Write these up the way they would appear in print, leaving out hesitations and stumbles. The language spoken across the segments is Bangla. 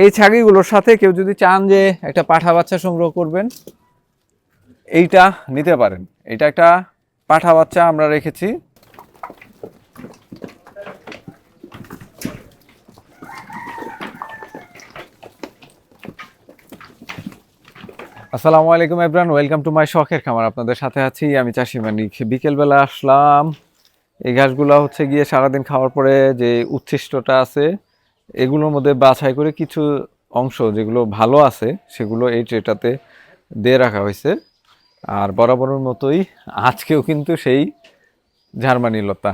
এই ছাগিগুলোর সাথে কেউ যদি চান যে একটা পাঠা বাচ্চা সংগ্রহ করবেন, এইটা নিতে পারেন। এটা একটা পাঠা বাচ্চা আমরা রেখেছি। আসসালামু আলাইকুম এভরিওয়ান, ওয়েলকাম টু মাই শখের খামার। আপনাদের সাথে আছি আমি চাষি মানিক। বিকেলবেলা আসলাম। এই ঘাসগুলো হচ্ছে গিয়ে সারাদিন খাওয়ার পরে যে উচ্ছিষ্টটা আছে এগুলোর মধ্যে বাছাই করে কিছু অংশ যেগুলো ভালো আছে সেগুলো এই ট্রেটাতে দিয়ে রাখা হয়েছে। আর বরাবরের মতোই আজকেও কিন্তু সেই জার্মানি লতা।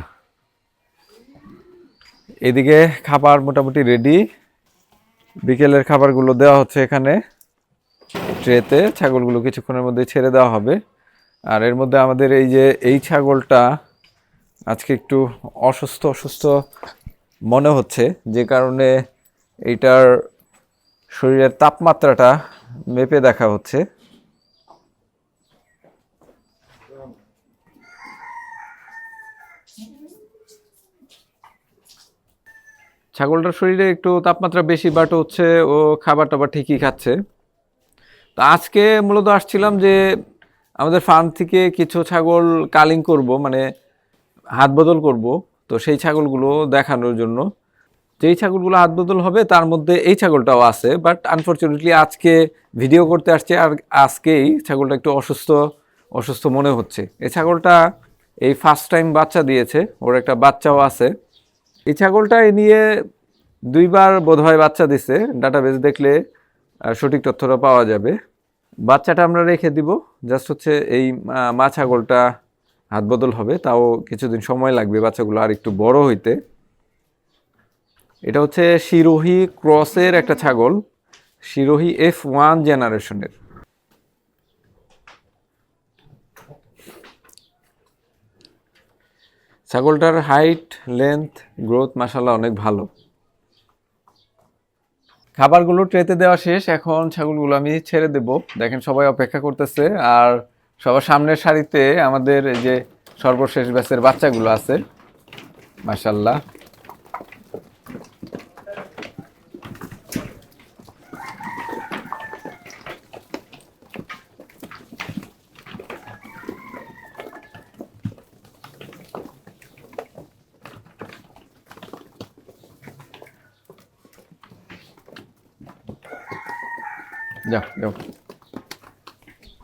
এদিকে খাবার মোটামুটি রেডি। বিকেলের খাবারগুলো দেওয়া হচ্ছে এখানে ট্রেতে। ছাগলগুলো কিছুক্ষণের মধ্যে ছেড়ে দেওয়া হবে। আর এর মধ্যে আমাদের এই যে এই ছাগলটা আজকে একটু অসুস্থ অসুস্থ মনে হচ্ছে, যে কারণে এইটার শরীরের তাপমাত্রাটা মেপে দেখা হচ্ছে। ছাগলটার শরীরে একটু তাপমাত্রা বেশি, বাট হচ্ছে ও খাবার টাবার ঠিকই খাচ্ছে। তো আজকে মূলত আসছিলাম যে আমাদের ফার্ম থেকে কিছু ছাগল কালিং করব, মানে হাত বদল করব। তো সেই ছাগলগুলো দেখানোর জন্য, যেই ছাগলগুলো হাত বদল হবে তার মধ্যে এই ছাগলটাও আছে, বাট আনফরচুনেটলি আজকে ভিডিও করতে আসছে আর আজকেই ছাগলটা একটু অসুস্থ অসুস্থ মনে হচ্ছে। এই ছাগলটা এই ফার্স্ট টাইম বাচ্চা দিয়েছে, ওর একটা বাচ্চাও আছে। এই ছাগলটা এ নিয়ে দুইবার বোধহয় বাচ্চা দিছে, ডাটাবেস দেখলে সঠিক তথ্যটা পাওয়া যাবে। বাচ্চাটা আমরা রেখে দিব, জাস্ট হচ্ছে এই মা ছাগলটা হাত বদল হবে, তাও কিছুদিন সময় লাগবে বাচ্চাগুলো আর একটু বড় হইতে। এটা হচ্ছে শিরোহী ক্রসের একটা ছাগল, শিরোহী F1 জেনারেশনের। ছাগলটার হাইট, লেন্থ, গ্রোথ মাশাআল্লাহ অনেক ভালো। খাবারগুলো ট্রেতে দেওয়া শেষ, এখন ছাগলগুলো আমি ছেড়ে দেব। দেখেন সবাই অপেক্ষা করতেছে, আর সবার সামনের সারিতে আমাদের এই যে সর্বশেষ ব্যাচের বাচ্চাগুলো আছে মাশাআল্লাহ। যাও যাও।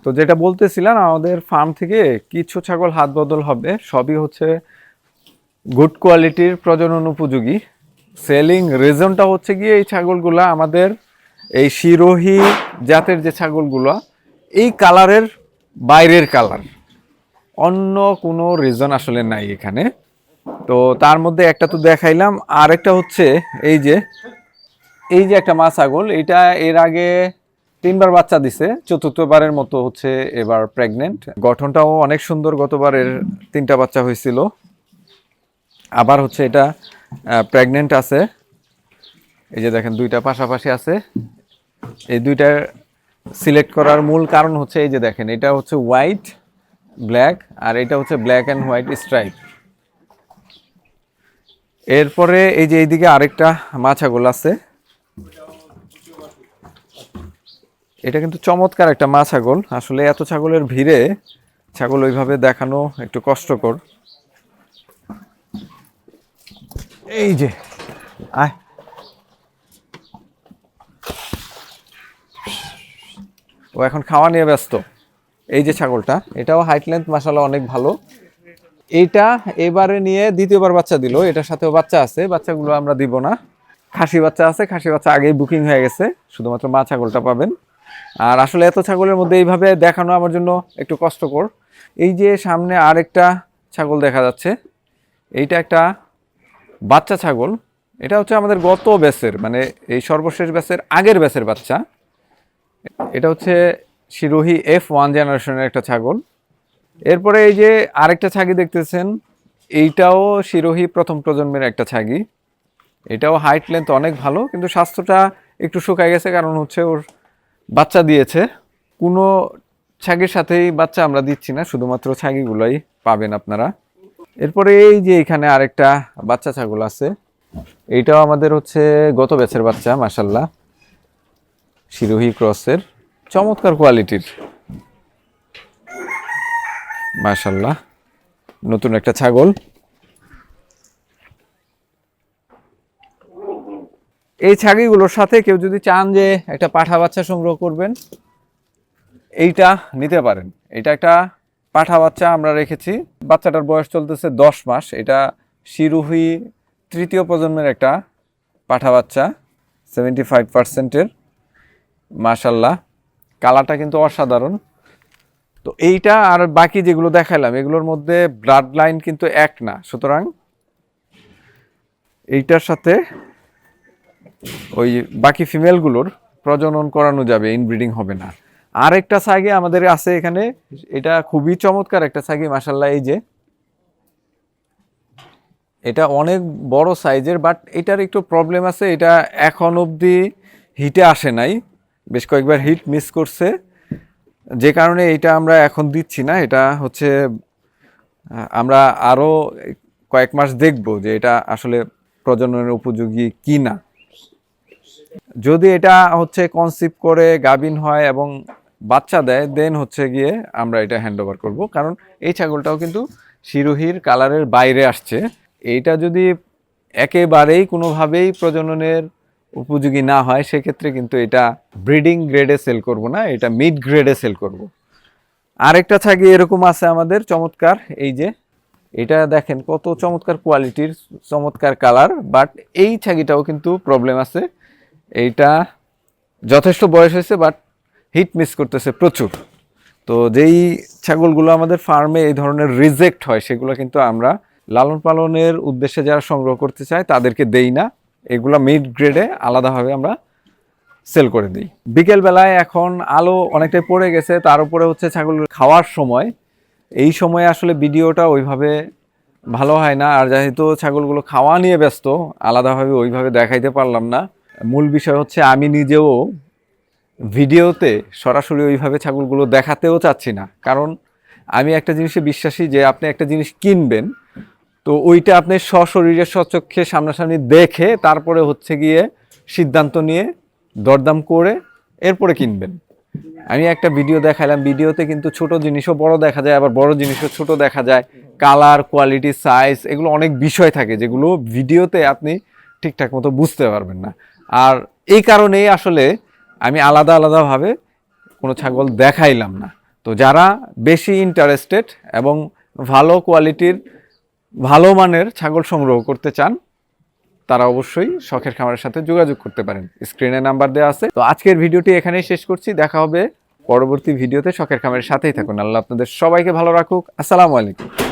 তো যেটা বলতেছিলাম, আমাদের ফার্ম থেকে কিছু ছাগল হাত বদল হবে, সবই হচ্ছে গুড কোয়ালিটির, প্রজনন উপযোগী। সেলিং রিজনটা হচ্ছে গিয়ে এই ছাগলগুলা আমাদের এই শিরোহী জাতের যে ছাগলগুলো, এই কালারের বাইরের কালার, অন্য কোনো রিজন আসলে নাই এখানে। তো তার মধ্যে একটা তো দেখাইলাম, আর একটা হচ্ছে এই যে একটা মা ছাগল, এটা এর আগে 3বার বাচ্চা দিছে, চতুর্থবারের মতো হচ্ছে এবার প্রেগনেন্ট। গঠনটাও অনেক সুন্দর, গতবারের 3টা বাচ্চা হয়েছিল, আবার হচ্ছে এটা প্রেগনেন্ট আছে। এই যে দেখেন 2টা পাশাপাশি আছে। এই 2টা সিলেক্ট করার মূল কারণ হচ্ছে এই যে দেখেন, এটা হচ্ছে হোয়াইট ব্ল্যাক, আর এটা হচ্ছে ব্ল্যাক অ্যান্ড হোয়াইট স্ট্রাইপ। এরপরে এই যে এইদিকে আরেকটা মা ছাগল আছে, এটা কিন্তু চমৎকার একটা মা ছাগল। আসলে এত ছাগলের ভিড়ে ছাগল ওইভাবে দেখানো একটু কষ্টকর। এই যে আয়, ও এখন খাওয়া নিয়ে ব্যস্ত। এই যে ছাগলটা, এটাও হাইট লেন্থ মাশাআল্লাহ অনেক ভালো। এইটা এবারে নিয়ে দ্বিতীয়বার বাচ্চা দিল, এটার সাথেও বাচ্চা আছে, বাচ্চাগুলো আমরা দিব না। খাসি বাচ্চা আছে, খাসি বাচ্চা আগেই বুকিং হয়ে গেছে, শুধুমাত্র মা ছাগলটা পাবেন। আর আসলে এত ছাগলের মধ্যে এইভাবে দেখানো আমার জন্য একটু কষ্টকর। এই যে সামনে আরেকটা ছাগল দেখা যাচ্ছে, এইটা একটা বাচ্চা ছাগল। এটা হচ্ছে আমাদের গত ব্যাচের, মানে এই সর্বশেষ ব্যাচের আগের ব্যাচের বাচ্চা। এটা হচ্ছে শিরোহী F1 জেনারেশনের একটা ছাগল। এরপরে এই যে আরেকটা ছাগি দেখতেছেন, এইটাও শিরোহী প্রথম প্রজন্মের একটা ছাগি। এটাও হাইট লেন্থ অনেক ভালো, কিন্তু স্বাস্থ্যটা একটু শুকায় গেছে, কারণ হচ্ছে ওর বাচ্চা দিয়েছে। কোনো ছাগির সাথেই বাচ্চা আমরা দিচ্ছি না, শুধুমাত্র ছাগিগুলোই পাবেন আপনারা। এরপরে এই যে এখানে আরেকটা বাচ্চা ছাগল আছে, এইটাও আমাদের হচ্ছে গত ব্যাচের বাচ্চা মাশাআল্লাহ। শিরোহী ক্রসের চমৎকার কোয়ালিটির, মাশাআল্লাহ নতুন একটা ছাগল। এই ছাগলগুলোর সাথে কেউ যদি চান যে একটা পাঠা বাচ্চা সংগ্রহ করবেন, এইটা নিতে পারেন। এটা একটা পাঠা বাচ্চা আমরা রেখেছি, বাচ্চাটার বয়স চলতেছে 10 মাস। এটা শিরোহী তৃতীয় প্রজন্মের একটা পাঠা বাচ্চা, 75%-এর, মাশাআল্লাহ কালারটা কিন্তু অসাধারণ। তো এইটা আর বাকি যেগুলো দেখালাম এগুলোর মধ্যে ব্লাড লাইন কিন্তু এক না, সুতরাং এইটার সাথে ওই বাকি ফিমেলগুলোর প্রজনন করানো যাবে, ইনব্রিডিং হবে না। আর একটা ছাগি আমাদের আছে এখানে, এটা খুবই চমৎকার একটা ছাগি মাশাআল্লাহ। এই যে এটা অনেক বড় সাইজের, বাট এটার একটু প্রবলেম আছে, এটা এখন অবধি হিটে আসে নাই, বেশ কয়েকবার হিট মিস করছে, যে কারণে এটা আমরা এখন দিচ্ছি না। এটা হচ্ছে আমরা আরো কয়েক মাস দেখব যে এটা আসলে প্রজননের উপযোগী কি না। যদি এটা হচ্ছে কনসিভ করে গাভিন হয় এবং বাচ্চা দেয়, দেন হচ্ছে গিয়ে আমরা এটা হ্যান্ড ওভার করবো, কারণ এই ছাগলটাও কিন্তু শিরোহীর কালারের বাইরে আসছে। এইটা যদি একেবারেই কোনোভাবেই প্রজননের উপযোগী না হয়, সেক্ষেত্রে কিন্তু এটা ব্রিডিং গ্রেডে সেল করব না, এটা মিড গ্রেডে সেল করব। আরেকটা ছাগি এরকম আছে আমাদের চমৎকার, এই যে এটা দেখেন কত চমৎকার কোয়ালিটির, চমৎকার কালার, বাট এই ছাগিটাও কিন্তু প্রবলেম আছে। এইটা যথেষ্ট বয়স হয়েছে, বাট হিট মিস করতেছে প্রচুর। তো যেই ছাগলগুলো আমাদের ফার্মে এই ধরনের রিজেক্ট হয়, সেগুলো কিন্তু আমরা লালন পালনের উদ্দেশ্যে যারা সংগ্রহ করতে চায় তাদেরকে দেই না, এগুলো মিড গ্রেডে আলাদাভাবে আমরা সেল করে দিই। বিকেল বেলায় এখন আলো অনেকটাই পড়ে গেছে, তার উপরে হচ্ছে ছাগল খাওয়ার সময়, এই সময়ে আসলে ভিডিওটা ওইভাবে ভালো হয় না। আর যেহেতু ছাগলগুলো খাওয়া নিয়ে ব্যস্ত, আলাদাভাবে ওইভাবে দেখাইতে পারলাম না। মূল বিষয় হচ্ছে আমি নিজেও ভিডিওতে সরাসরি ওইভাবে ছাগলগুলো দেখাতেও চাচ্ছি না, কারণ আমি একটা জিনিসে বিশ্বাসী যে আপনি একটা জিনিস কিনবেন, তো ওইটা আপনি সশরীরে সচক্ষে সামনাসামনি দেখে তারপরে হচ্ছে গিয়ে সিদ্ধান্ত নিয়ে দরদাম করে এরপরে কিনবেন। আমি একটা ভিডিও দেখালাম, ভিডিওতে কিন্তু ছোট জিনিসও বড় দেখা যায়, আবার বড় জিনিসও ছোট দেখা যায়, কালার, কোয়ালিটি, সাইজ, এগুলো অনেক বিষয় থাকে যেগুলো ভিডিওতে আপনি ঠিকঠাক মতো বুঝতে পারবেন না। আর এই কারণেই আসলে আমি আলাদা আলাদাভাবে কোনো ছাগল দেখাইলাম না। তো যারা বেশি ইন্টারেস্টেড এবং ভালো কোয়ালিটির ভালো মানের ছাগল সংগ্রহ করতে চান, তারা অবশ্যই শখের খামারের সাথে যোগাযোগ করতে পারেন, স্ক্রিনে নাম্বার দেওয়া আছে। তো আজকের ভিডিওটি এখানেই শেষ করছি, দেখা হবে পরবর্তী ভিডিওতে। শখের খামারের সাথেই থাকুন। আল্লাহ আপনাদের সবাইকে ভালো রাখুক। আসসালামু আলাইকুম।